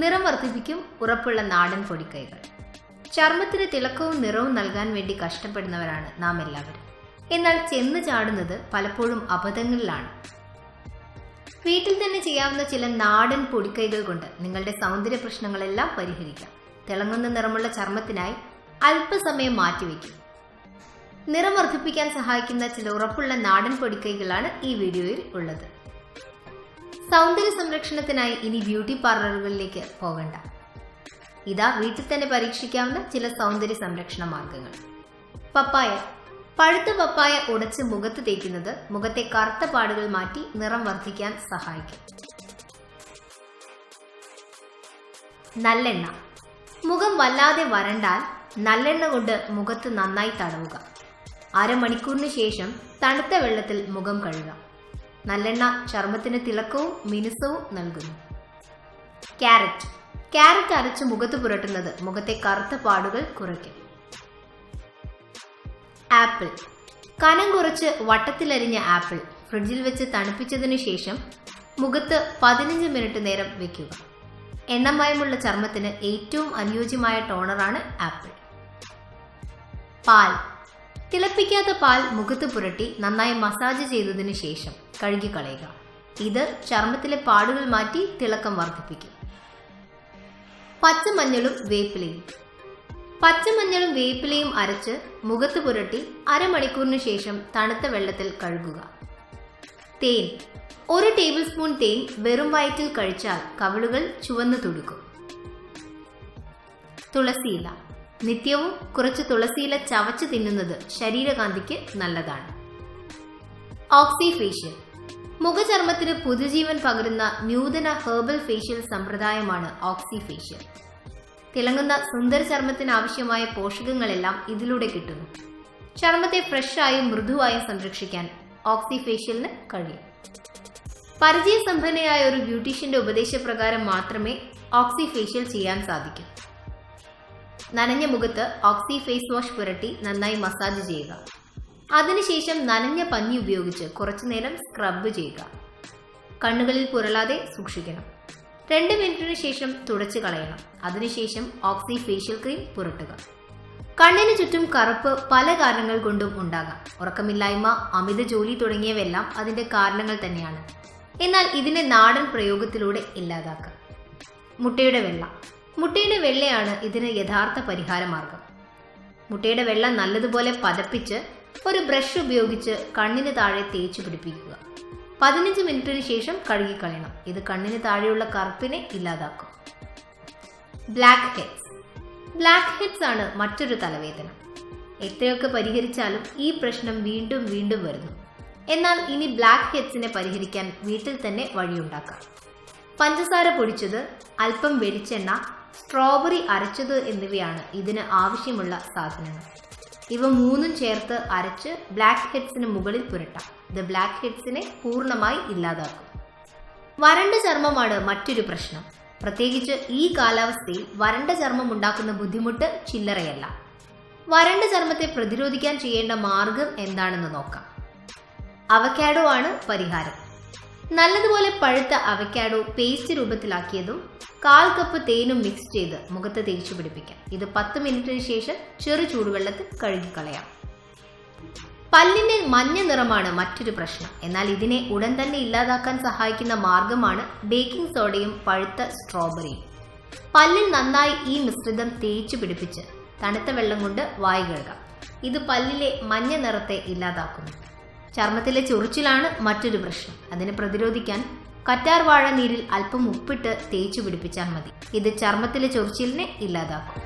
നിറം വർദ്ധിപ്പിക്കും ഉറപ്പുള്ള നാടൻ പൊടിക്കൈകൾ. ചർമ്മത്തിന് തിളക്കവും നിറവും നൽകാൻ വേണ്ടി കഷ്ടപ്പെടുന്നവരാണ് നാം എല്ലാവരും. എന്നാൽ ചെന്ന് ചാടുന്നത് പലപ്പോഴും അബദ്ധങ്ങളിലാണ്. വീട്ടിൽ തന്നെ ചെയ്യാവുന്ന ചില നാടൻ പൊടിക്കൈകൾ കൊണ്ട് നിങ്ങളുടെ സൗന്ദര്യ പ്രശ്നങ്ങളെല്ലാം പരിഹരിക്കാം. തിളങ്ങുന്ന നിറമുള്ള ചർമ്മത്തിനായി അല്പസമയം മാറ്റിവെക്കും. നിറം വർദ്ധിപ്പിക്കാൻ സഹായിക്കുന്ന ചില ഉറപ്പുള്ള നാടൻ പൊടിക്കൈകളാണ് ഈ വീഡിയോയിൽ ഉള്ളത്. സൗന്ദര്യ സംരക്ഷണത്തിനായി ഇനി ബ്യൂട്ടി പാർലറുകളിലേക്ക് പോകണ്ട. ഇതാ വീട്ടിൽ തന്നെ പരീക്ഷിക്കാവുന്ന ചില സൗന്ദര്യ സംരക്ഷണ മാർഗങ്ങൾ. പപ്പായ. പഴുത്ത പപ്പായ ഉടച്ച് മുഖത്ത് തേക്കുന്നത് മുഖത്തെ കറുത്ത പാടുകൾ മാറ്റി നിറം വർദ്ധിക്കാൻ സഹായിക്കും. നല്ലെണ്ണ. മുഖം വല്ലാതെ വരണ്ടാൽ നല്ലെണ്ണ കൊണ്ട് മുഖത്ത് നന്നായി തടവുക. അരമണിക്കൂറിന് ശേഷം തണുത്ത വെള്ളത്തിൽ മുഖം കഴുകാം. നല്ലെണ്ണ ചർമ്മത്തിന് തിളക്കവും മിനുസവും നൽകുന്നു. ക്യാരറ്റ്. ക്യാരറ്റ് അരച്ച് മുഖത്ത് പുരട്ടുന്നത് മുഖത്തെ കറുത്ത പാടുകൾ കുറയ്ക്കും. ആപ്പിൾ. കനം കുറച്ച് വട്ടത്തിലരിഞ്ഞ ആപ്പിൾ ഫ്രിഡ്ജിൽ വെച്ച് തണുപ്പിച്ചതിനു ശേഷം മുഖത്ത് 15 മിനിറ്റ് നേരം വെക്കുക. എണ്ണമയമുള്ള ചർമ്മത്തിന് ഏറ്റവും അനുയോജ്യമായ ടോണറാണ് ആപ്പിൾ. പാൽ. തിളപ്പിക്കാത്ത പാൽ മുഖത്ത് പുരട്ടി നന്നായി മസാജ് ചെയ്തതിനു ശേഷം കഴുകിക്കളയുക. ഇത് ചർമ്മത്തിലെ പാടുകൾ മാറ്റി തിളക്കം വർദ്ധിപ്പിക്കും. പച്ചമഞ്ഞളും വേപ്പിലയും. പച്ചമഞ്ഞളും വേപ്പിലയും അരച്ച് മുഖത്ത് പുരട്ടി അരമണിക്കൂറിന് ശേഷം തണുത്ത വെള്ളത്തിൽ കഴുകുക. തേൻ. 1 ടേബിൾ സ്പൂൺ തേൻ വെറും വയറ്റിൽ കഴിച്ചാൽ കവിളുകൾ ചുവന്നു തുടുക്കും. തുളസിയില. നിത്യവും കുറച്ച് തുളസിയില ചവച്ച് തിന്നുന്നത് ശരീരകാന്തിക്ക് നല്ലതാണ്. ഓക്സി ഫേഷ്യൽ. മുഖചർമ്മത്തിന് പുതുജീവൻ പകരുന്ന നൂതന ഹെർബൽ ഫേഷ്യൽ സമ്പ്രദായമാണ് ഓക്സി ഫേഷ്യൽ. തിളങ്ങുന്ന സുന്ദര ചർമ്മത്തിന് ആവശ്യമായ പോഷകങ്ങളെല്ലാം ഇതിലൂടെ കിട്ടുന്നു. ചർമ്മത്തെ ഫ്രഷായും മൃദുവായും സംരക്ഷിക്കാൻ ഓക്സി ഫേഷ്യലിന് കഴിയും. പരിചയസമ്പന്നയായ ഒരു ബ്യൂട്ടീഷ്യന്റെ ഉപദേശപ്രകാരം മാത്രമേ ഓക്സി ഫേഷ്യൽ ചെയ്യാൻ സാധിക്കൂ. നനഞ്ഞ മുഖത്ത് ഓക്സി ഫേസ് വാഷ് പുരട്ടി നന്നായി മസാജ് ചെയ്യുക. അതിനുശേഷം നനഞ്ഞ പഞ്ഞി ഉപയോഗിച്ച് കുറച്ചുനേരം സ്ക്രബ് ചെയ്യുക. കണ്ണുകളിൽ പുരളാതെ സൂക്ഷിക്കണം. 2 മിനിറ്റിന് ശേഷം തുടച്ചു കളയണം. അതിനുശേഷം ഓക്സി ഫേഷ്യൽ ക്രീം പുരട്ടുക. കണ്ണിന് ചുറ്റും കറുപ്പ് പല കാരണങ്ങൾ കൊണ്ടും ഉണ്ടാകാം. ഉറക്കമില്ലായ്മ, അമിത ജോലി തുടങ്ങിയവയെല്ലാം അതിന്റെ കാരണങ്ങൾ തന്നെയാണ്. എന്നാൽ ഇതിനെ നാടൻ പ്രയോഗത്തിലൂടെ ഇല്ലാതാക്കാം. മുട്ടയുടെ വെള്ള. മുട്ടയുടെ വെള്ളയാണ് ഇതിന് യഥാർത്ഥ പരിഹാര മാർഗം. മുട്ടയുടെ വെള്ള നല്ലതുപോലെ പതപ്പിച്ച് ഒരു ബ്രഷ് ഉപയോഗിച്ച് കണ്ണിന് താഴെ തേച്ചു പിടിപ്പിക്കുക. 15 മിനിറ്റിന് ശേഷം കഴുകിക്കളയണം. ഇത് കണ്ണിന് താഴെയുള്ള കറുപ്പിനെ ഇല്ലാതാക്കും. Black heads. ബ്ലാക്ക് ഹെഡ്സ് ആണ് മറ്റൊരു തലവേദന. എത്രയൊക്കെ പരിഹരിച്ചാലും ഈ പ്രശ്നം വീണ്ടും വീണ്ടും വരുന്നു. എന്നാൽ ഇനി ബ്ലാക്ക് ഹെഡ്സിനെ പരിഹരിക്കാൻ വീട്ടിൽ തന്നെ വഴിയുണ്ടാക്കാം. പഞ്ചസാര പൊടിച്ചത്, അല്പം വെളിച്ചെണ്ണ, സ്ട്രോബെറി അരച്ചത് എന്നിവയാണ് ഇതിന് ആവശ്യമുള്ള സാധനങ്ങൾ. ഇവ 3ഉം ചേർത്ത് അരച്ച് ബ്ലാക്ക് ഹെഡ്സിന് മുകളിൽ പുരട്ടാം. ഇത് ബ്ലാക്ക് ഹെഡ്സിനെ പൂർണ്ണമായി ഇല്ലാതാക്കും. വരണ്ട ചർമ്മമാണ് മറ്റൊരു പ്രശ്നം. പ്രത്യേകിച്ച് ഈ കാലാവസ്ഥയിൽ വരണ്ട ചർമ്മം ഉണ്ടാക്കുന്ന ബുദ്ധിമുട്ട് ചില്ലറയല്ല. വരണ്ട ചർമ്മത്തെ പ്രതിരോധിക്കാൻ ചെയ്യേണ്ട മാർഗം എന്താണെന്ന് നോക്കാം. അവക്കാഡോ ആണ് പരിഹാരം. നല്ലതുപോലെ പഴുത്ത അവക്കാഡോ പേസ്റ്റ് രൂപത്തിലാക്കിയതും 1/4 കപ്പ് തേനും മിക്സ് ചെയ്ത് മുഖത്ത് തേച്ചു പിടിപ്പിക്കാം. ഇത് 10 മിനിറ്റിന് ശേഷം ചെറു ചൂടുവെള്ളത്തിൽ കഴുകിക്കളയാം. പല്ലിന്റെ മഞ്ഞ നിറമാണ് മറ്റൊരു പ്രശ്നം. എന്നാൽ ഇതിനെ ഉടൻ തന്നെ ഇല്ലാതാക്കാൻ സഹായിക്കുന്ന മാർഗമാണ് ബേക്കിംഗ് സോഡയും പഴുത്ത സ്ട്രോബെറിയും. പല്ലിൽ നന്നായി ഈ മിശ്രിതം തേച്ചു പിടിപ്പിച്ച് തണുത്ത വെള്ളം കൊണ്ട് വായ കഴുകാം. ഇത് പല്ലിലെ മഞ്ഞ നിറത്തെ ഇല്ലാതാക്കുന്നു. ചർമ്മത്തിലെ ചൊറിച്ചിലാണ് മറ്റൊരു പ്രശ്നം. അതിനെ പ്രതിരോധിക്കാൻ കറ്റാർ വാഴ നീരിൽ അല്പം ഉപ്പിട്ട് തേച്ചു പിടിപ്പിച്ചാൽ മതി. ഇത് ചർമ്മത്തിലെ ചൊറിച്ചിലിനെ ഇല്ലാതാക്കും.